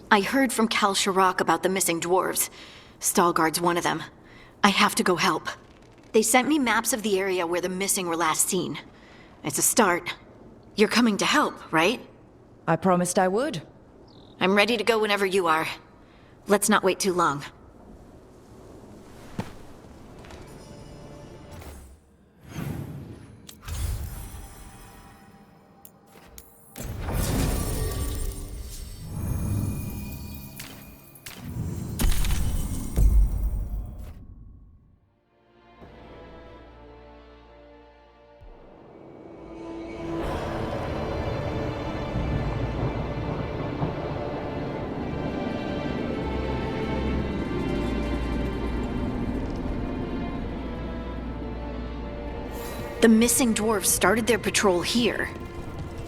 I heard from Cal Shirok about the missing dwarves. Stalguard's one of them. I have to go help. They sent me maps of the area where the missing were last seen. It's a start. You're coming to help, right? I promised I would. I'm ready to go whenever you are. Let's not wait too long. The missing dwarves started their patrol here.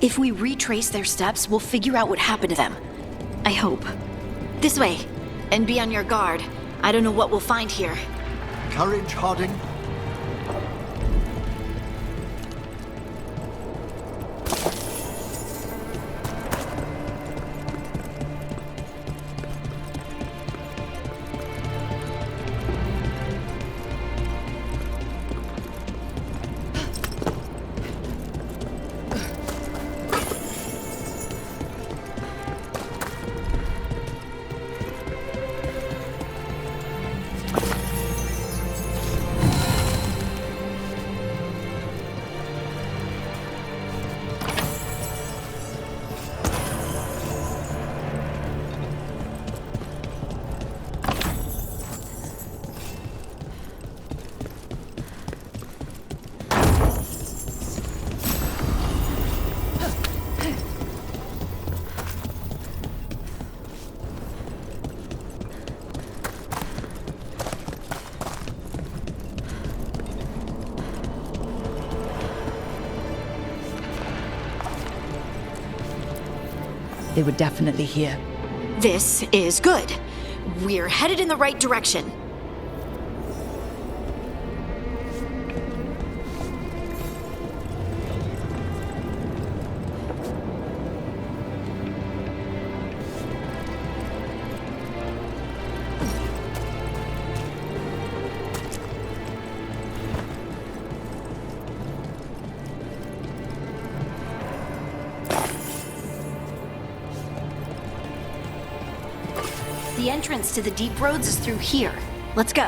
If we retrace their steps, we'll figure out what happened to them. I hope. This way. And be on your guard. I don't know what we'll find here. Courage, Harding. They were definitely here. This is good. We're headed in the right direction. The entrance to the deep roads is through here. Let's go.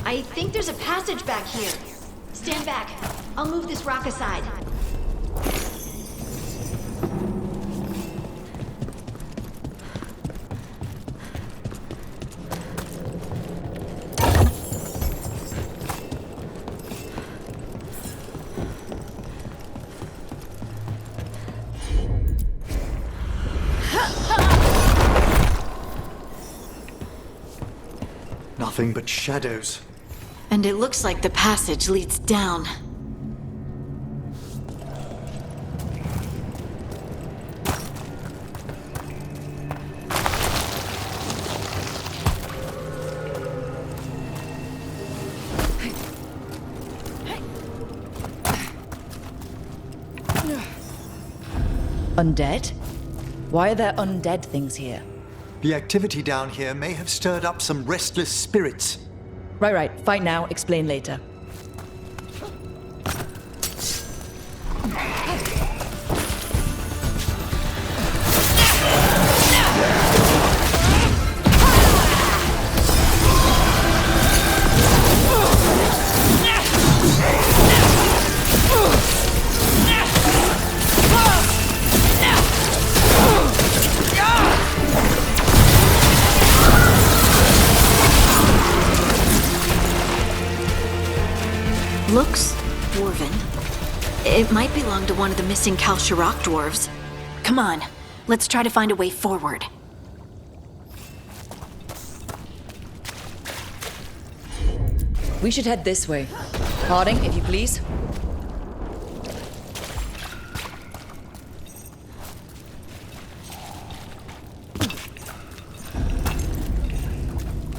I think there's a passage back here. Stand back. I'll move this rock aside. Nothing but shadows. And it looks like the passage leads down. Undead? Why are there undead things here? The activity down here may have stirred up some restless spirits. Right. Fight now, explain later. Looks dwarven. It might belong to one of the missing Cal Shirok dwarves. Come on, let's try to find a way forward. We should head this way. Harding, if you please.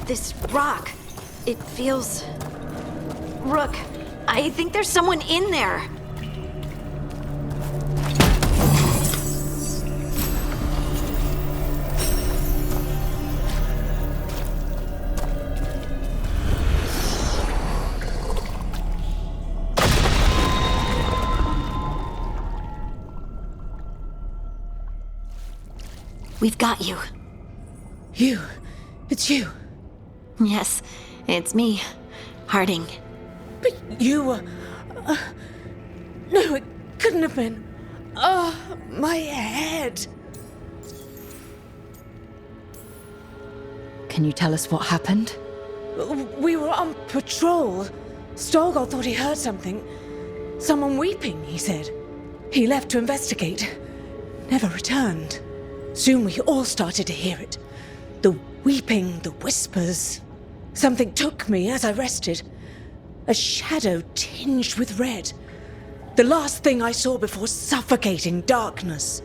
this rock. It feels... Rook, I think there's someone in there. We've got you. You. It's you. Yes, it's me, Harding. But you were... no, it couldn't have been. Oh, my head. Can you tell us what happened? We were on patrol. Stolgor thought he heard something. Someone weeping, he said. He left to investigate. Never returned. Soon we all started to hear it. The weeping, the whispers. Something took me as I rested. A shadow tinged with red. The last thing I saw before suffocating darkness.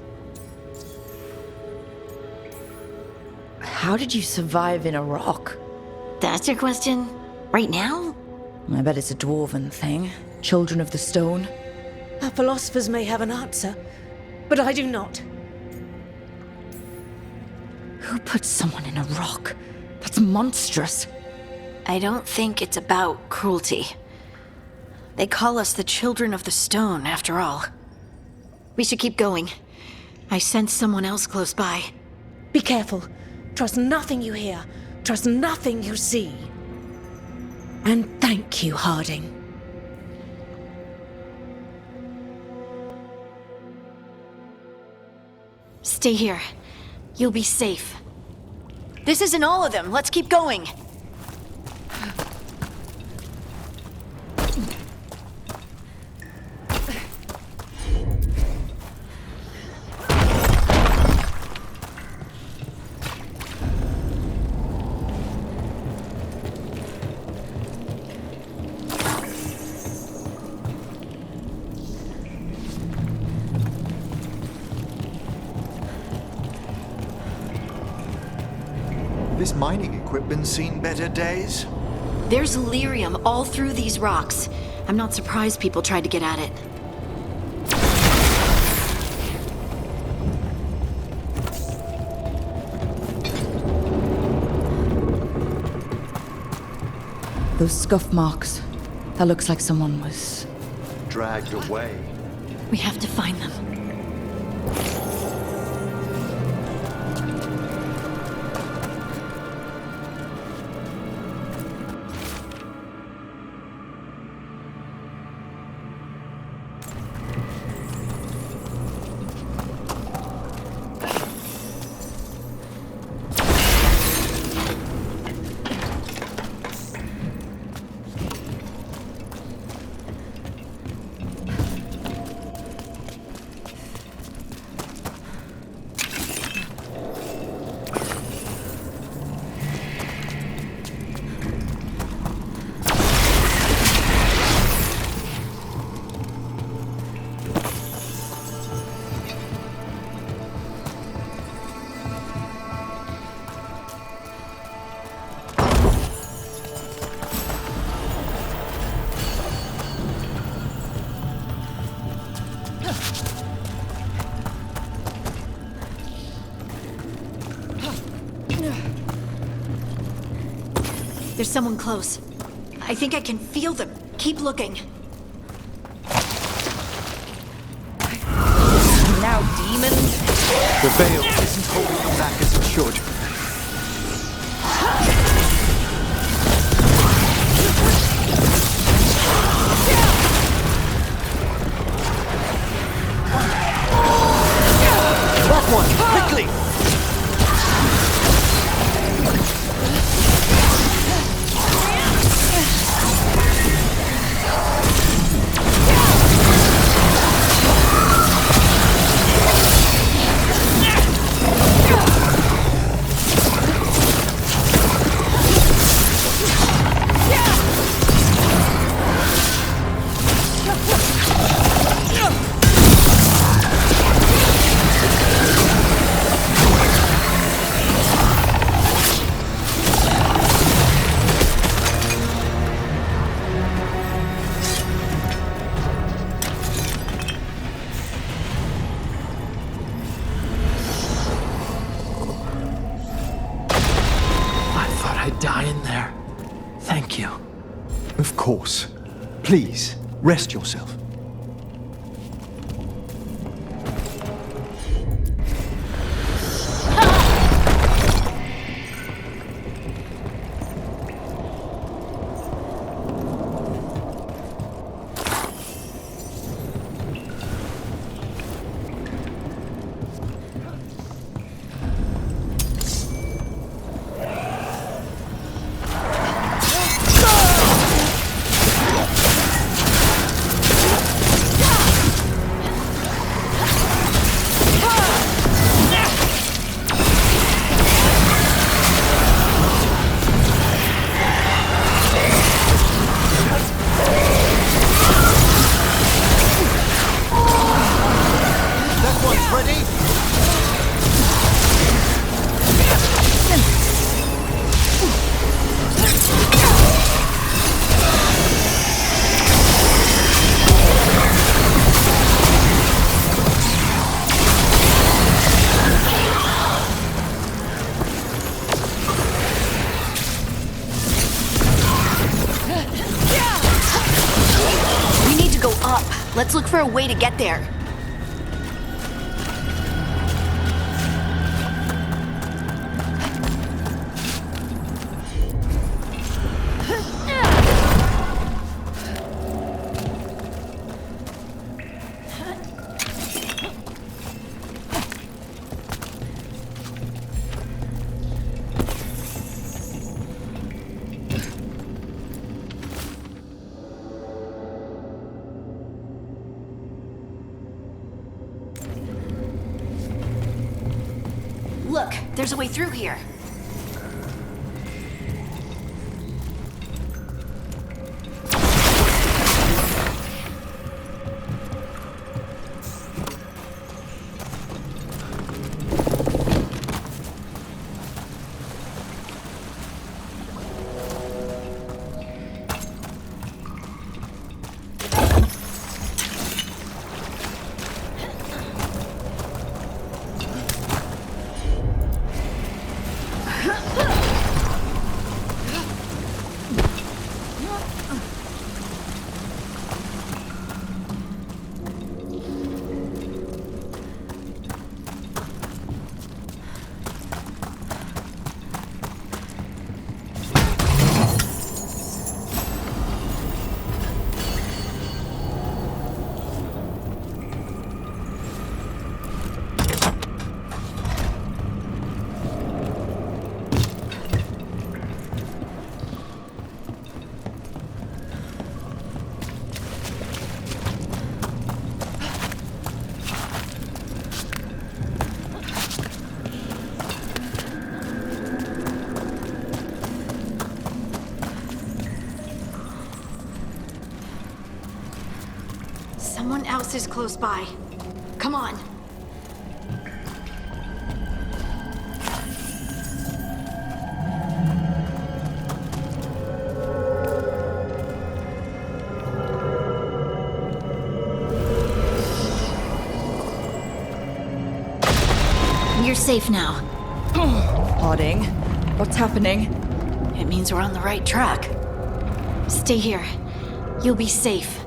How did you survive in a rock? That's your question? Right now? I bet it's a dwarven thing. Children of the stone. Our philosophers may have an answer, but I do not. Who put someone in a rock? That's monstrous. I don't think it's about cruelty. They call us the Children of the Stone, after all. We should keep going. I sense someone else close by. Be careful. Trust nothing you hear. Trust nothing you see. And thank you, Harding. Stay here. You'll be safe. This isn't all of them. Let's keep going. This mining equipment's seen better days. There's lyrium all through these rocks. I'm not surprised people tried to get at it. Those scuff marks. That looks like someone was... Dragged away. We have to find them. There's someone close. I think I can feel them. Keep looking. Now, demons? The veil isn't holding them back as it should. That one! Quickly! course. Please, rest yourself. Let's look for a way to get there. Look, there's a way through here. Someone else is close by. Come on. You're safe now. Harding, what's happening? It means we're on the right track. Stay here. You'll be safe.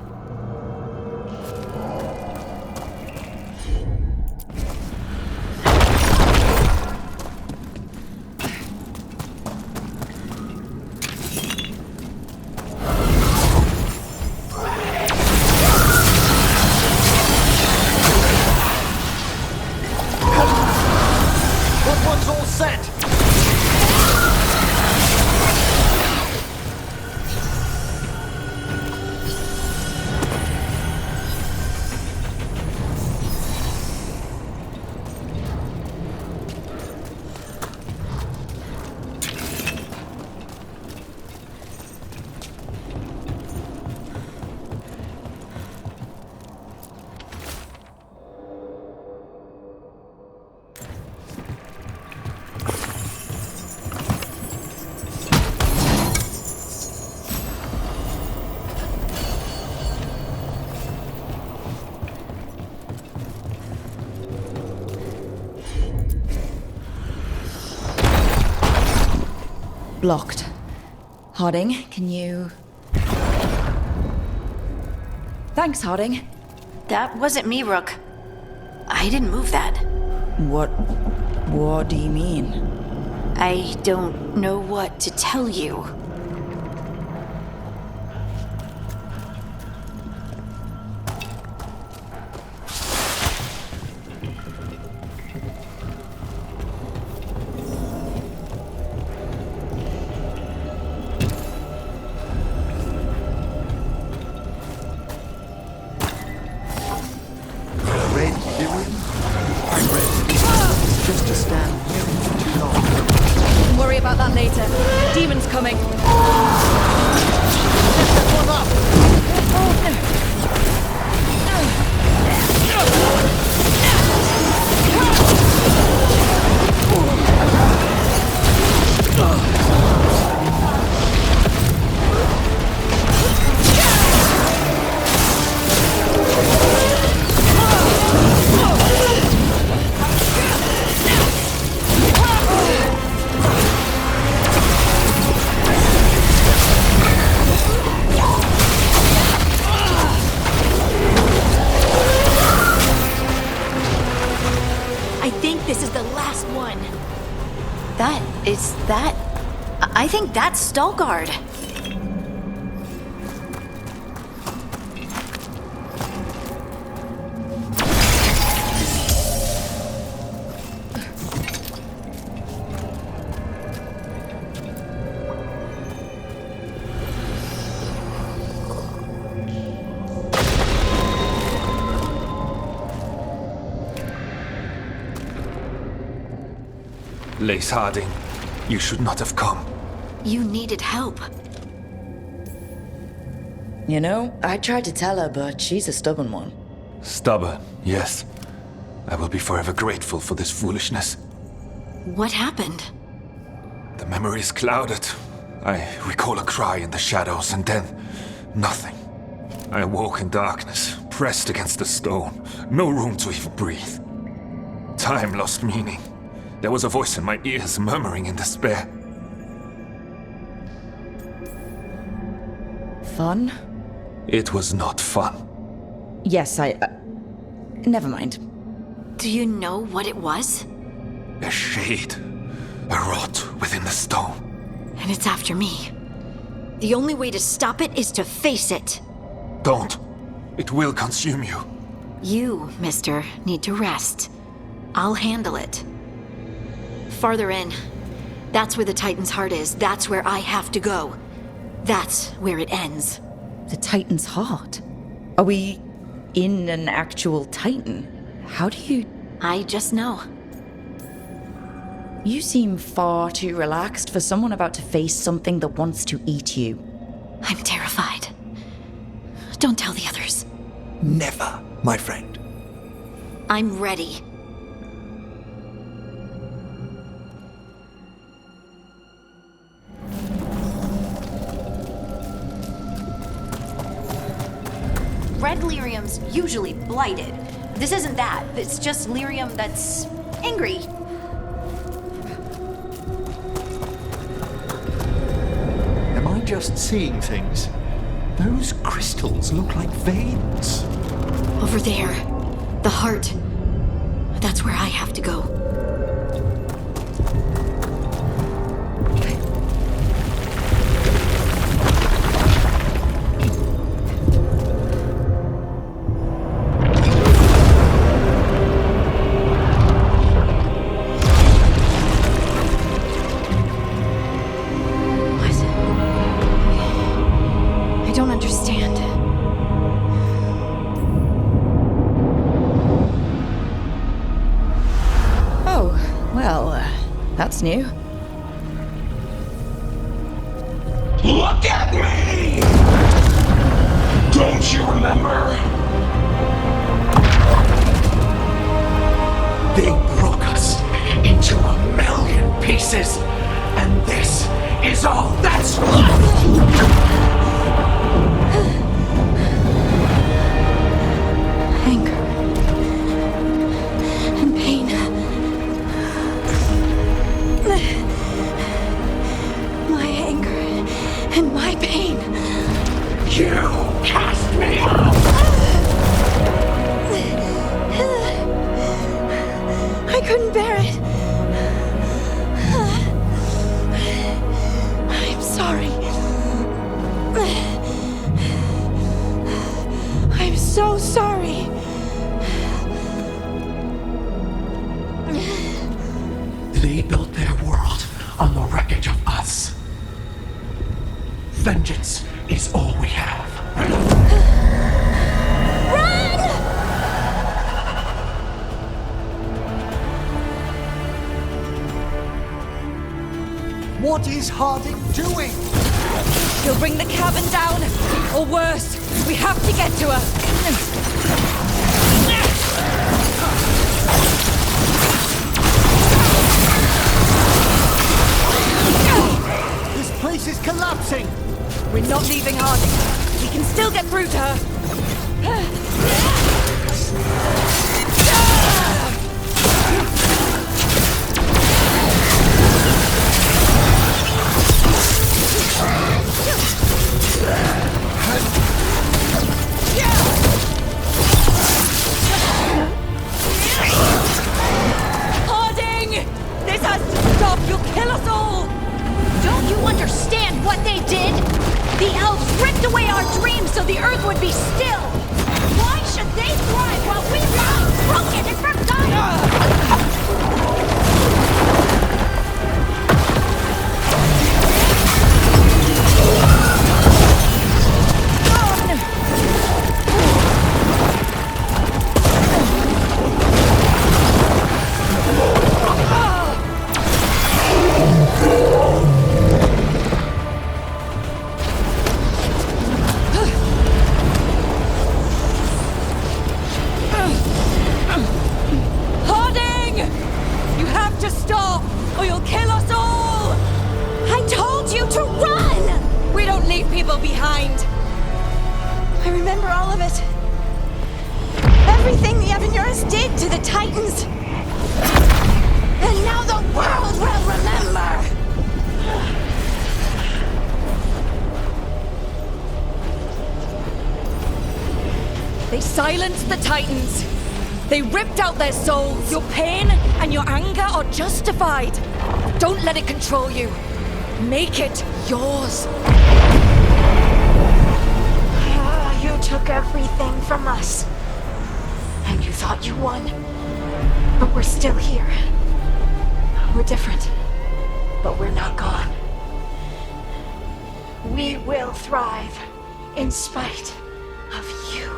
Blocked. Harding, can you... Thanks, Harding. That wasn't me, Rook. I didn't move that. What do you mean? I don't know what to tell you. Red Lyrium? I'm ready. Just to stand here for too long. Don't worry about that later. Demon's coming. I think this is the last one. That. I think that's Veilguard. Lace Harding, you should not have come. You needed help. You know, I tried to tell her, but she's a stubborn one. Stubborn, yes. I will be forever grateful for this foolishness. What happened? The memory is clouded. I recall a cry in the shadows, and then nothing. I awoke in darkness, pressed against the stone. No room to even breathe. Time lost meaning. There was a voice in my ears murmuring in despair. Fun? It was not fun. Yes, never mind. Do you know what it was? A shade. A rot within the stone. And it's after me. The only way to stop it is to face it. Don't. It will consume you. You, mister, need to rest. I'll handle it. Farther in. That's where the Titan's heart is. That's where I have to go. That's where it ends. The Titan's heart? Are we in an actual Titan? How do you... I just know. You seem far too relaxed for someone about to face something that wants to eat you. I'm terrified. Don't tell the others. Never, my friend. I'm ready. Red lyrium's usually blighted. This isn't that. It's just lyrium that's angry. Am I just seeing things? Those crystals look like veins. Over there. The heart. That's where I have to go. I don't understand. Oh, well, that's new. Look at me! Don't you remember? They broke us into 1,000,000 pieces, and this is all that's left! Anger. And pain. My anger and my pain. You cast me out! sorry. They built their world on the wreckage of us. Vengeance is all we have. What is Harding doing? He'll bring the cabin down, or worse, we have to get to her. This place is collapsing! We're not leaving Harding. We can still get through to her. Harding! This has to stop! You'll kill us all! Don't you understand what they did? The elves ripped away our dreams so the earth would be still. Why should they thrive while we lie broken and forgotten? Harding! You have to stop, or you'll kill us all! I told you to run! We don't leave people behind. I remember all of it. Everything the Evanurus did to the Titans. And now the world will remember! They silenced the Titans. They ripped out their souls. Your pain and your anger are justified. Don't let it control you. Make it yours. You took everything from us. And you thought you won. But we're still here. We're different. But we're not gone. We will thrive in spite of you.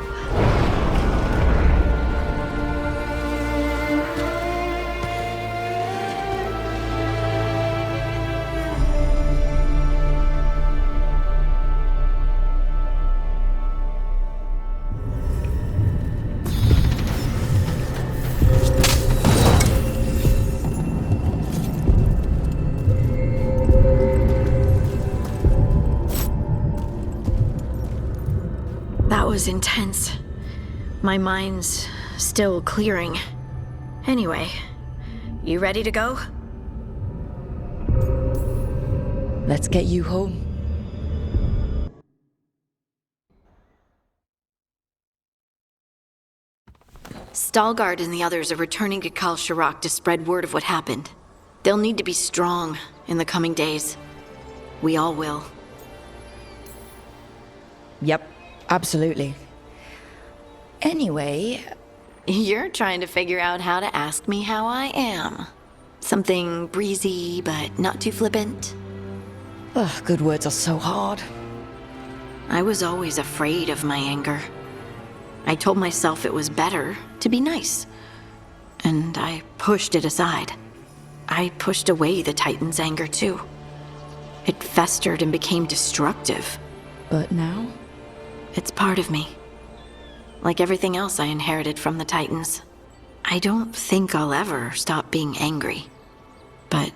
That was intense. My mind's still clearing. Anyway, you ready to go? Let's get you home. Veilguard and the others are returning to Kal Shirak to spread word of what happened. They'll need to be strong in the coming days. We all will. Yep, absolutely. Anyway, You're trying to figure out how to ask me how I am. Something breezy, but not too flippant. good words are so hard. I was always afraid of my anger. I told myself it was better to be nice. And I pushed it aside. I pushed away the Titan's anger too. It festered and became destructive. But now? It's part of me. Like everything else I inherited from the Titans. I don't think I'll ever stop being angry. But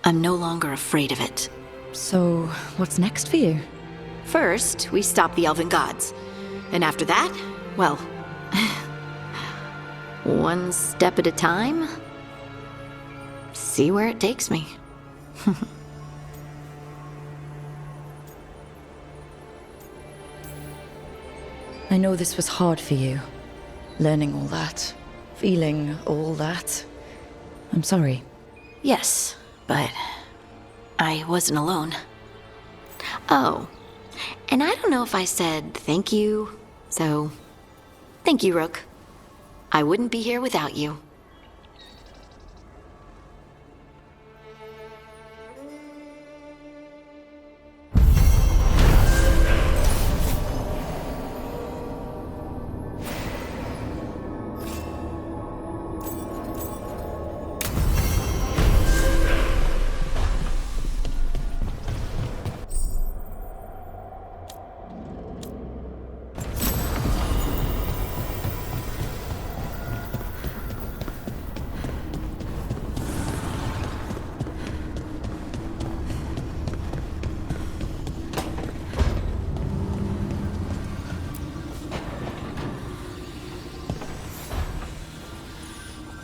I'm no longer afraid of it. So, what's next for you? First, we stop the Elven Gods. And after that, well, one step at a time. See where it takes me. I know this was hard for you. Learning all that. Feeling all that. I'm sorry. Yes, but I wasn't alone. Oh, and I don't know if I said thank you, so Thank you, Rook. I wouldn't be here without you.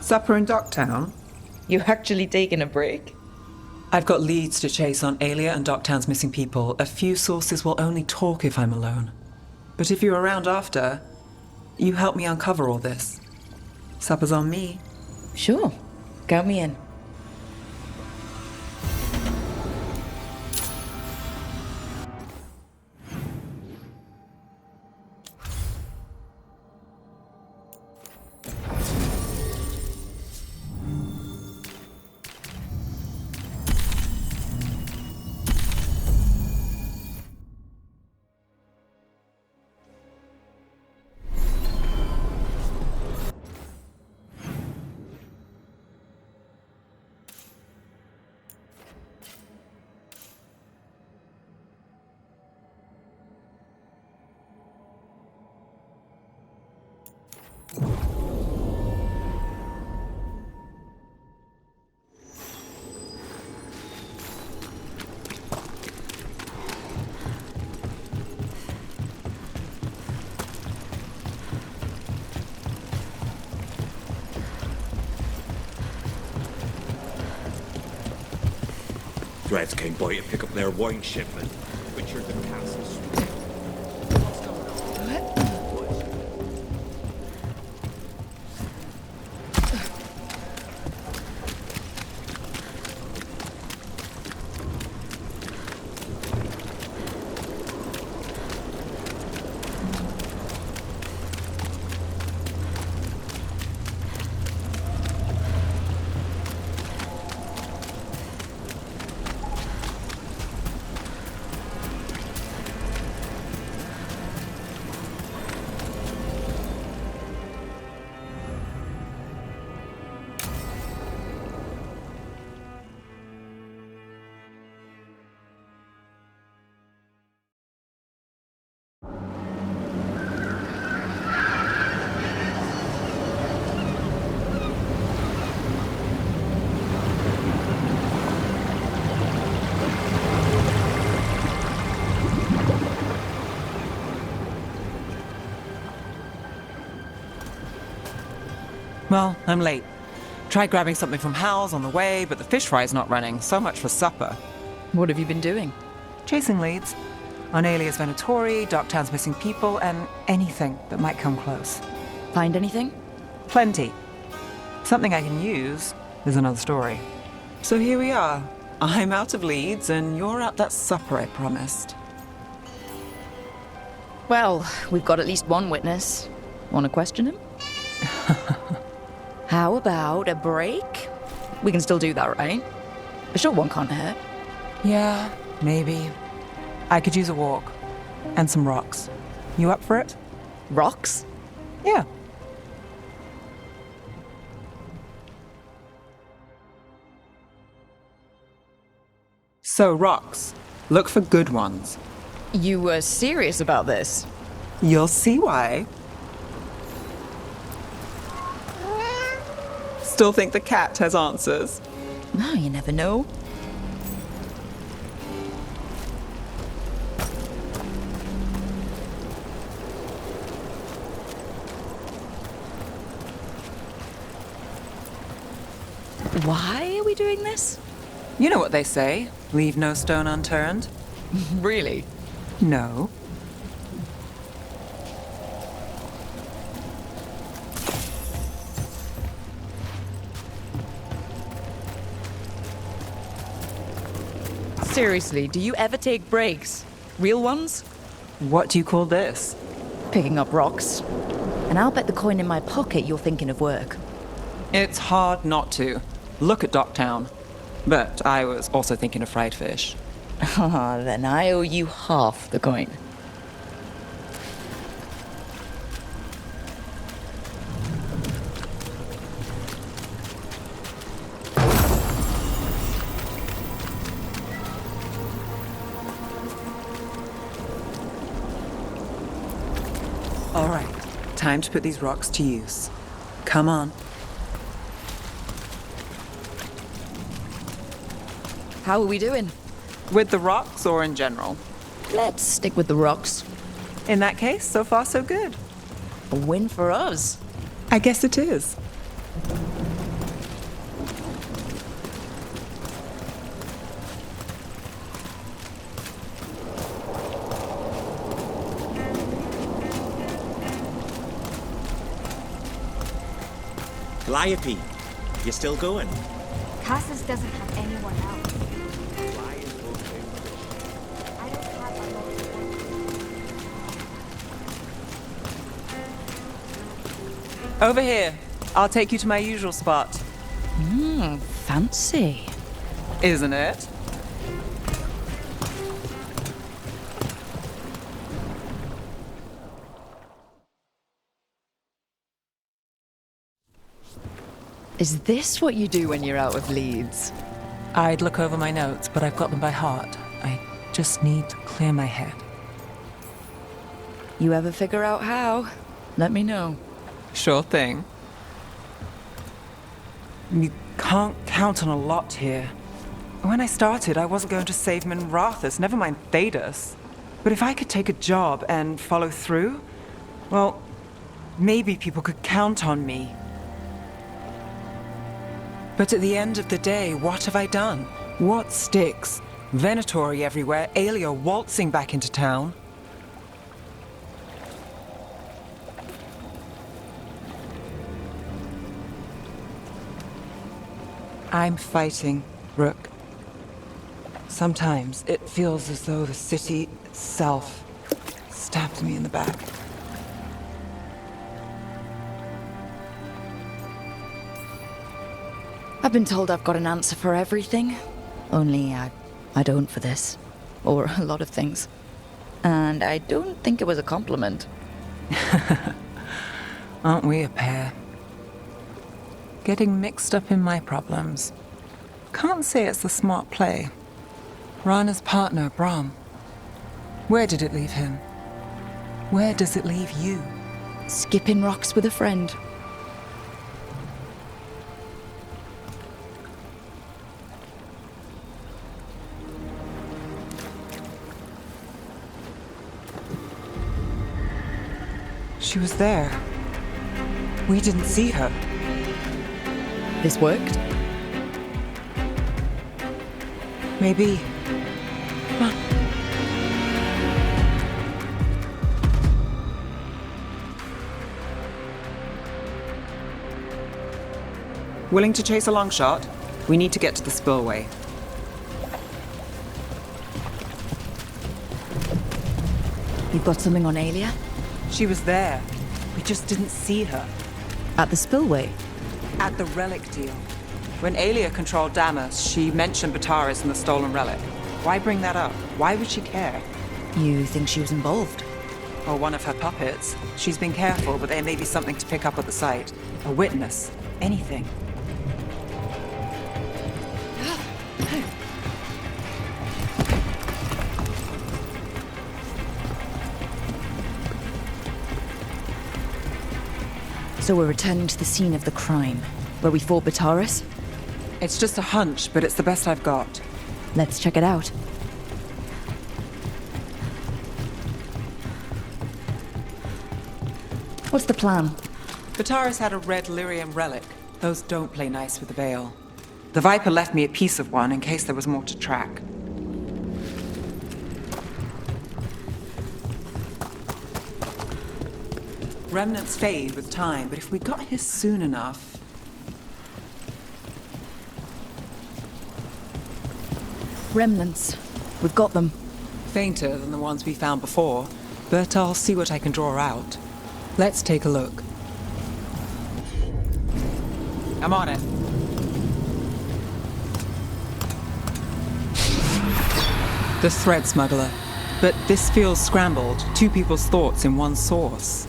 Supper in Docktown? You actually taking a break? I've got leads to chase on Alia and Docktown's missing people. A few sources will only talk if I'm alone. But if you're around after, you help me uncover all this. Supper's on me. Sure. Count me in. Threads came by to pick up their wine shipment, which are the castles. Well, I'm late. Tried grabbing something from Hal's on the way, but the fish fry's not running. So much for supper. What have you been doing? Chasing leads. On Alias Venatori, Docktown's missing people, and anything that might come close. Find anything? Plenty. Something I can use is another story. So here we are. I'm out of leads, and you're at that supper I promised. Well, we've got at least one witness. Want to question him? How about a break? We can still do that, right? A short one can't hurt. Yeah, maybe. I could use a walk. And some rocks. You up for it? Rocks? Yeah. So, rocks. Look for good ones. You were serious about this? You'll see why. Still think the cat has answers? No, you never know. Why are we doing this? You know what they say. Leave no stone unturned. Really? No. Seriously, do you ever take breaks? Real ones? What do you call this? Picking up rocks. And I'll bet the coin in my pocket you're thinking of work. It's hard not to. Look at Docktown. But I was also thinking of fried fish. Ah, then I owe you half the coin. All right, time to put these rocks to use. Come on. How are we doing? With the rocks or in general? Let's stick with the rocks. In that case, so far so good. A win for us. I guess it is. Calliope, you still going? Casas doesn't have anyone else. I don't have a lot. Over here. I'll take you to my usual spot. Fancy. Isn't it? Is this what you do when you're out of Leeds? I'd look over my notes, but I've got them by heart. I just need to clear my head. You ever figure out how? Let me know. Sure thing. You can't count on a lot here. When I started, I wasn't going to save Minrathus, never mind Thedas. But if I could take a job and follow through, well, maybe people could count on me. But at the end of the day, what have I done? What sticks? Venatori everywhere, Aelia waltzing back into town. I'm fighting, Rook. Sometimes it feels as though the city itself stabbed me in the back. I've been told I've got an answer for everything. Only I don't for this. Or a lot of things. And I don't think it was a compliment. Aren't we a pair? Getting mixed up in my problems. Can't say it's the smart play. Rana's partner, Brahm. Where did it leave him? Where does it leave you? Skipping rocks with a friend. She was there. We didn't see her. This worked? Maybe. Come on. Willing to chase a long shot? We need to get to the spillway. You've got something on Aelia? She was there. We just didn't see her. At the spillway? At the relic deal. When Aelia controlled Damas, she mentioned Bataris and the stolen relic. Why bring that up? Why would she care? You think she was involved? Or one of her puppets. She's been careful, but there may be something to pick up at the site. A witness. Anything. So we're returning to the scene of the crime, where we fought Bataris? It's just a hunch, but it's the best I've got. Let's check it out. What's the plan? Bataris had a red lyrium relic. Those don't play nice with the Veil. The Viper left me a piece of one in case there was more to track. Remnants fade with time, but if we got here soon enough... Remnants. We've got them. Fainter than the ones we found before, but I'll see what I can draw out. Let's take a look. I'm on it. The thread smuggler. But this feels scrambled. Two people's thoughts in one source.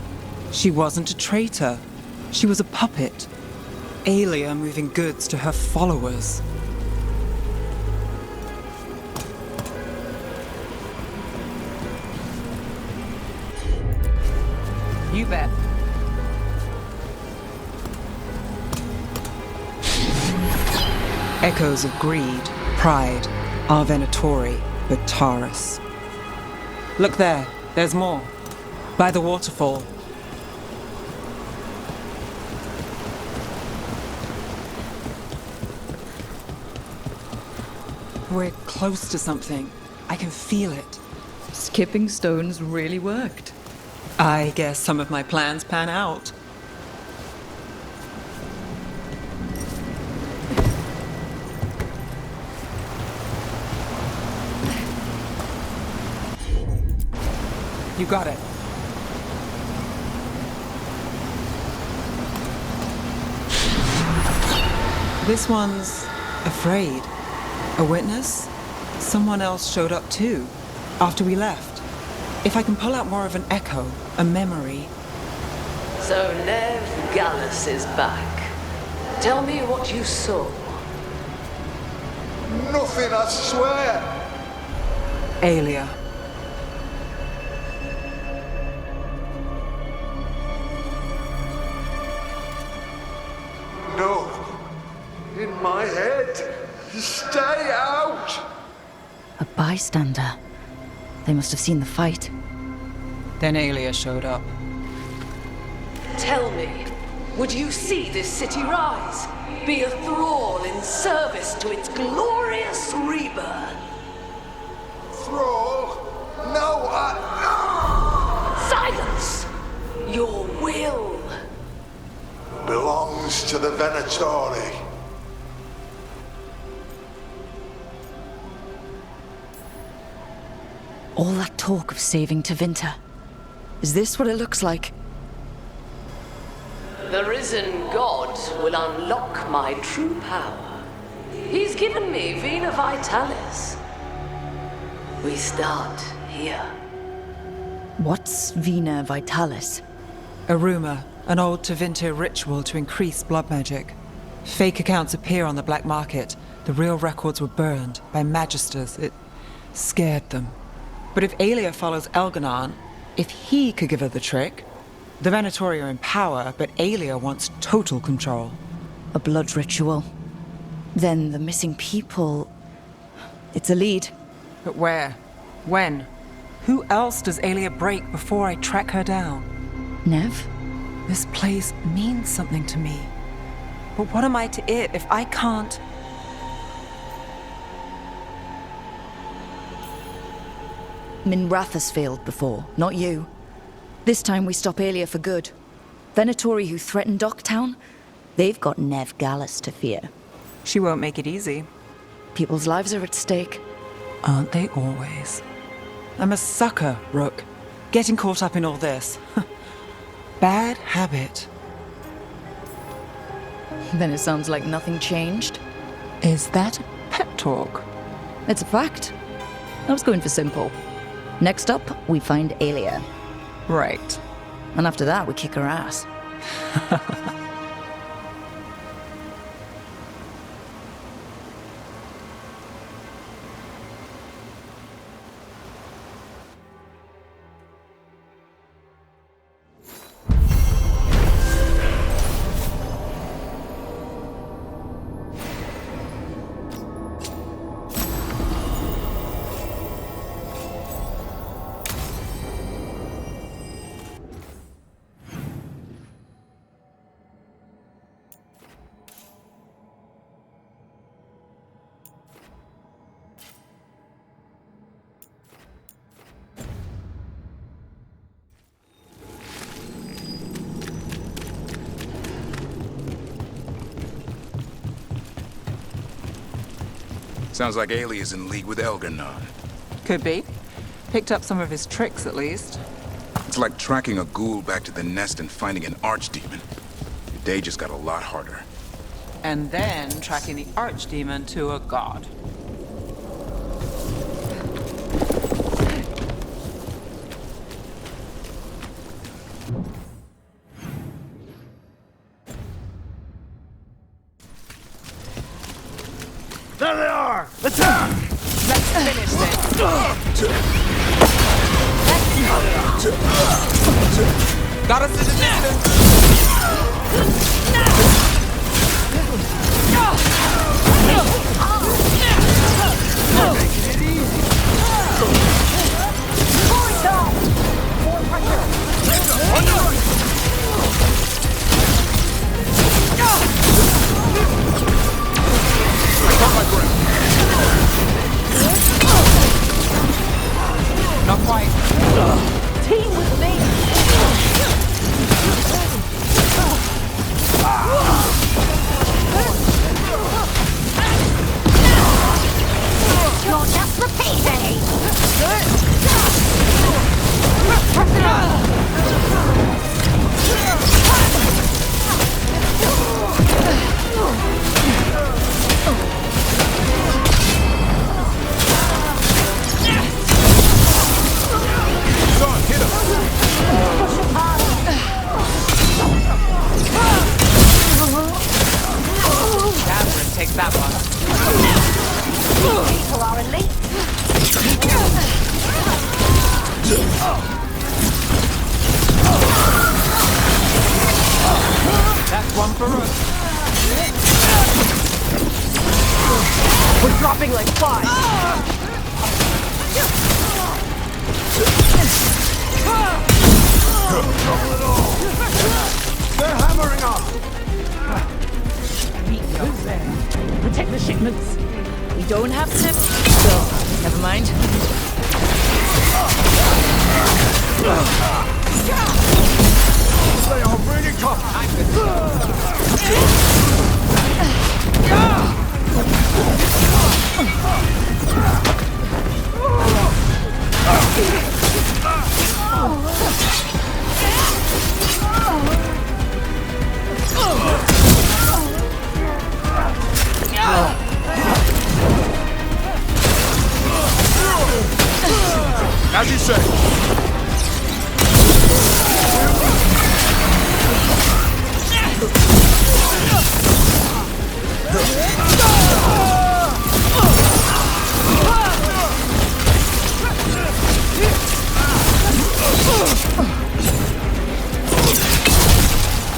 She wasn't a traitor. She was a puppet. Aelia moving goods to her followers. You bet. Echoes of greed, pride, our Venatori, but Taurus. Look there, there's more. By the waterfall. We're close to something. I can feel it. Skipping stones really worked. I guess some of my plans pan out. You got it. This one's afraid. A witness? Someone else showed up too, after we left. If I can pull out more of an echo, a memory. So Nev Gallus is back. Tell me what you saw. Nothing, I swear. Aelia. No. In my head. Stay out! A bystander. They must have seen the fight. Then Aelia showed up. Tell me, would you see this city rise? Be a thrall in service to its glorious rebirth? Thrall? No, Silence! Your will belongs to the Venatori. All that talk of saving Tevinter. Is this what it looks like? The risen god will unlock my true power. He's given me Vena Vitalis. We start here. What's Vena Vitalis? A rumor, an old Tevinter ritual to increase blood magic. Fake accounts appear on the black market. The real records were burned by magisters. It scared them. But if Aelia follows Elganon, if he could give her the trick, the Venatori are in power, but Aelia wants total control. A blood ritual. Then the missing people... It's a lead. But where? When? Who else does Aelia break before I track her down? Nev? This place means something to me. But what am I to it if I can't... Minrath has failed before, not you. This time we stop Aelia for good. Venatori who threatened Docktown, they've got Nev Gallus to fear. She won't make it easy. People's lives are at stake. Aren't they always? I'm a sucker, Rook. Getting caught up in all this. Bad habit. Then it sounds like nothing changed. Is that pep talk? It's a fact. I was going for simple. Next up, we find Aelia. Right. And after that, we kick her ass. Sounds like Aelia's in league with Elganon. Could be. Picked up some of his tricks, at least. It's like tracking a ghoul back to the nest and finding an archdemon. Your day just got a lot harder. And then tracking the archdemon to a god. There they are! Attack! Let's finish this. Got us in the distance. Not quite. Team with me! You're just repeating! Catherine takes that one. People are elite! That's one for us. We're dropping like flies! They're hammering us! Protect the shipments! We don't have to. So, never mind. They are really tough! As you say.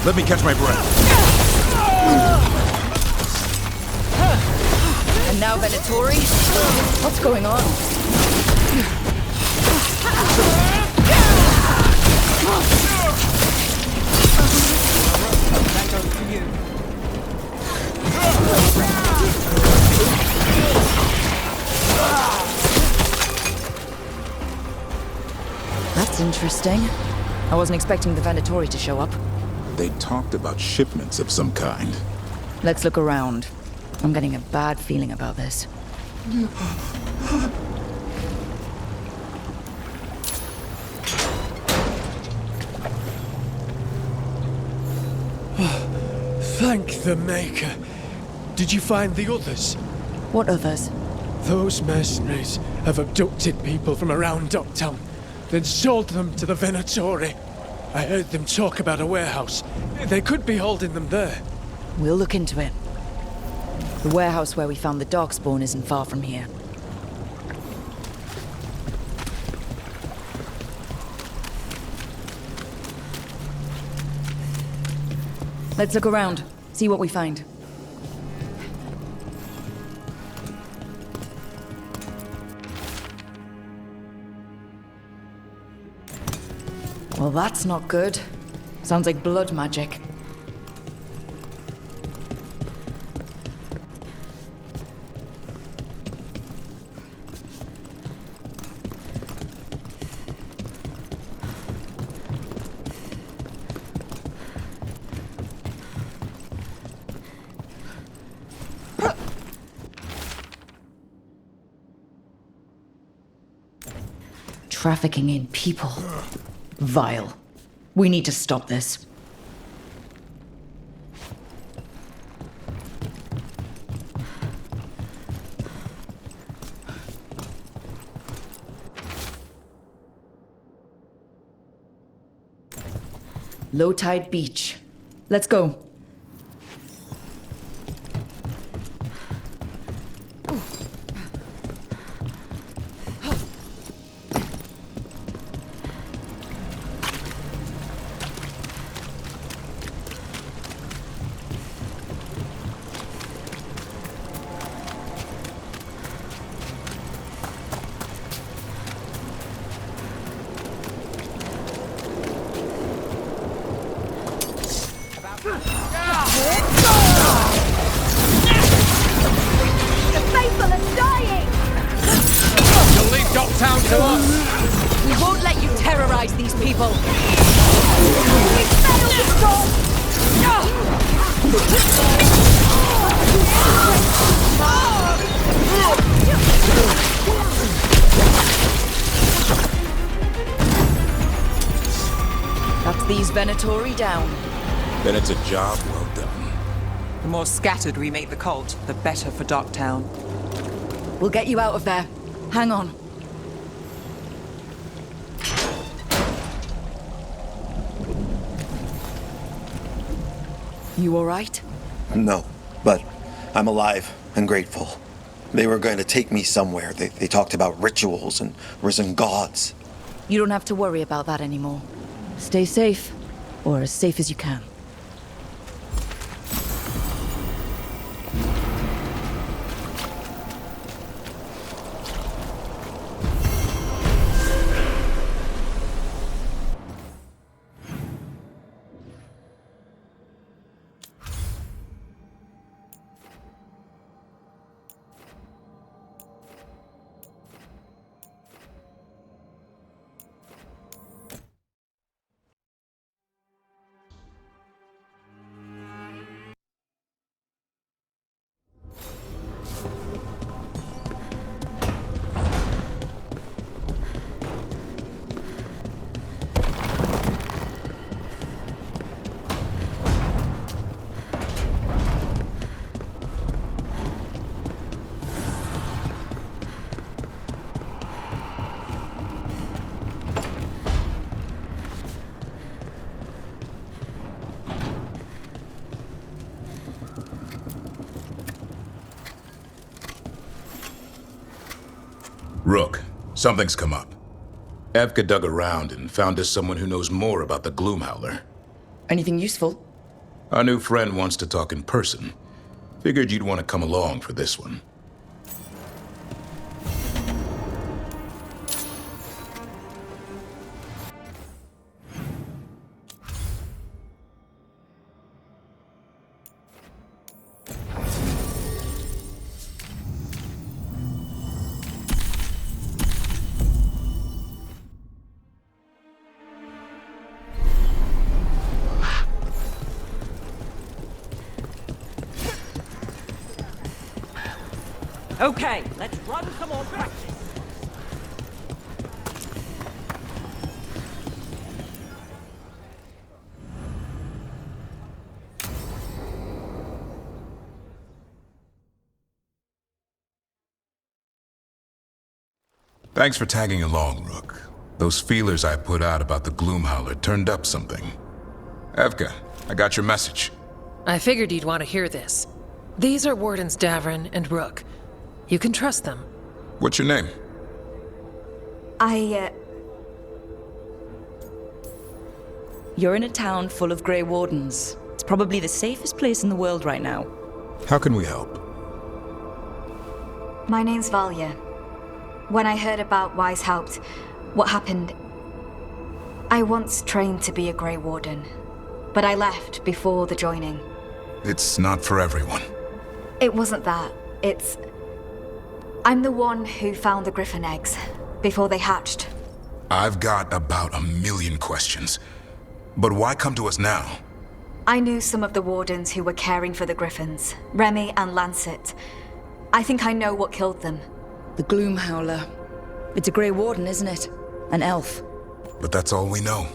Let me catch my breath. And now Venatori? What's going on? That goes to you. That's interesting. I wasn't expecting the Venatori to show up. They talked about shipments of some kind. Let's look around. I'm getting a bad feeling about this. Thank the Maker. Did you find the others? What others? Those mercenaries have abducted people from around Docktown, then sold them to the Venatori. I heard them talk about a warehouse. They could be holding them there. We'll look into it. The warehouse where we found the darkspawn isn't far from here. Let's look around, see what we find. Well, that's not good. Sounds like blood magic. Trafficking in people. Vile. We need to stop this. Low tide beach. Let's go. That's these Venatori down. Then it's a job well done. The more scattered we make the cult, the better for Docktown. We'll get you out of there. Hang on. You all right? No, but I'm alive and grateful. They were going to take me somewhere. They talked about rituals and risen gods. You don't have to worry about that anymore. Stay safe, or as safe as you can. Rook, something's come up. Evka dug around and found us someone who knows more about the Gloomhowler. Anything useful? Our new friend wants to talk in person. Figured you'd want to come along for this one. Okay, let's run some more practice. Thanks for tagging along, Rook. Those feelers I put out about the Gloomhowler turned up something. Evka, I got your message. I figured you'd want to hear this. These are Wardens Davrin and Rook. You can trust them. What's your name? You're in a town full of Grey Wardens. It's probably the safest place in the world right now. How can we help? My name's Valya. When I heard about Wise Helped, what happened... I once trained to be a Grey Warden, but I left before the joining. It's not for everyone. It wasn't that. It's... I'm the one who found the griffin eggs, before they hatched. I've got about 1,000,000 questions. But why come to us now? I knew some of the wardens who were caring for the griffins, Remy and Lancet. I think I know what killed them. The Gloomhowler. It's a Grey Warden, isn't it? An elf. but that's all we know.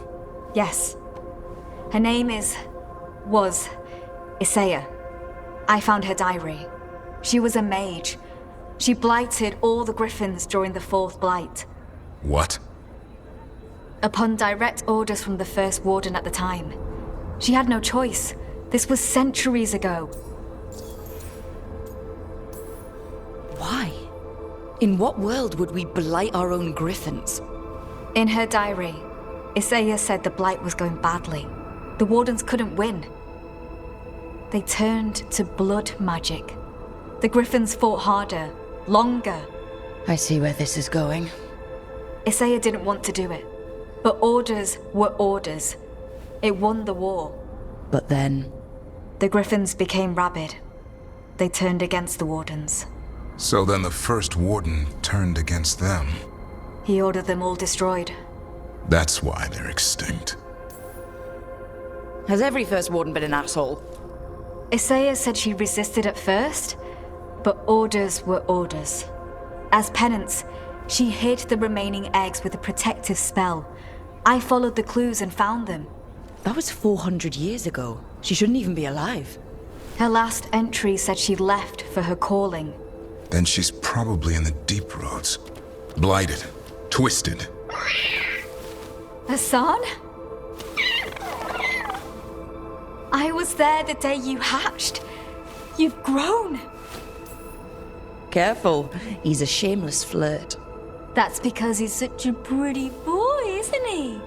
Yes. Her name was Isaiah. I found her diary. She was a mage. She blighted all the griffins during the Fourth Blight. What? Upon direct orders from the First Warden at the time. She had no choice. This was centuries ago. Why? In what world would we blight our own griffins? In her diary, Isaiah said the blight was going badly. The Wardens couldn't win. They turned to blood magic. The griffins fought harder, longer. I see where this is going. Isaiah didn't want to do it. But orders were orders. It won the war. But then... The griffins became rabid. They turned against the Wardens. So then the First Warden turned against them. He ordered them all destroyed. That's why they're extinct. Has every First Warden been an asshole? Isaiah said she resisted at first, but orders were orders. As penance, she hid the remaining eggs with a protective spell. I followed the clues and found them. That was 400 years ago. She shouldn't even be alive. Her last entry said she left for her calling. Then she's probably in the deep roads. Blighted. Twisted. Hassan? I was there the day you hatched. You've grown. Careful. He's a shameless flirt. That's because he's such a pretty boy, isn't he?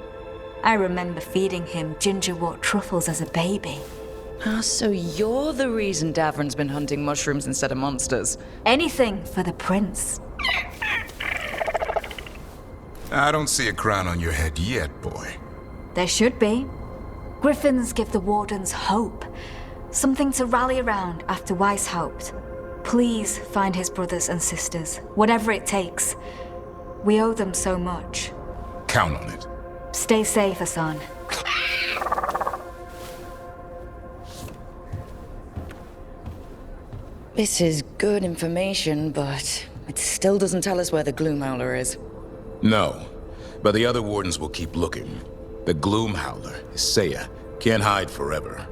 I remember feeding him gingerwort truffles as a baby. Ah, so you're the reason Davron's been hunting mushrooms instead of monsters. Anything for the prince. I don't see a crown on your head yet, boy. There should be. Griffins give the Wardens hope. Something to rally around after Weishaupt. Please find his brothers and sisters, whatever it takes. We owe them so much. Count on it. Stay safe, Hassan. This is good information, but it still doesn't tell us where the Gloomhowler is. No, but the other Wardens will keep looking. The Gloomhowler, Isaiah, can't hide forever.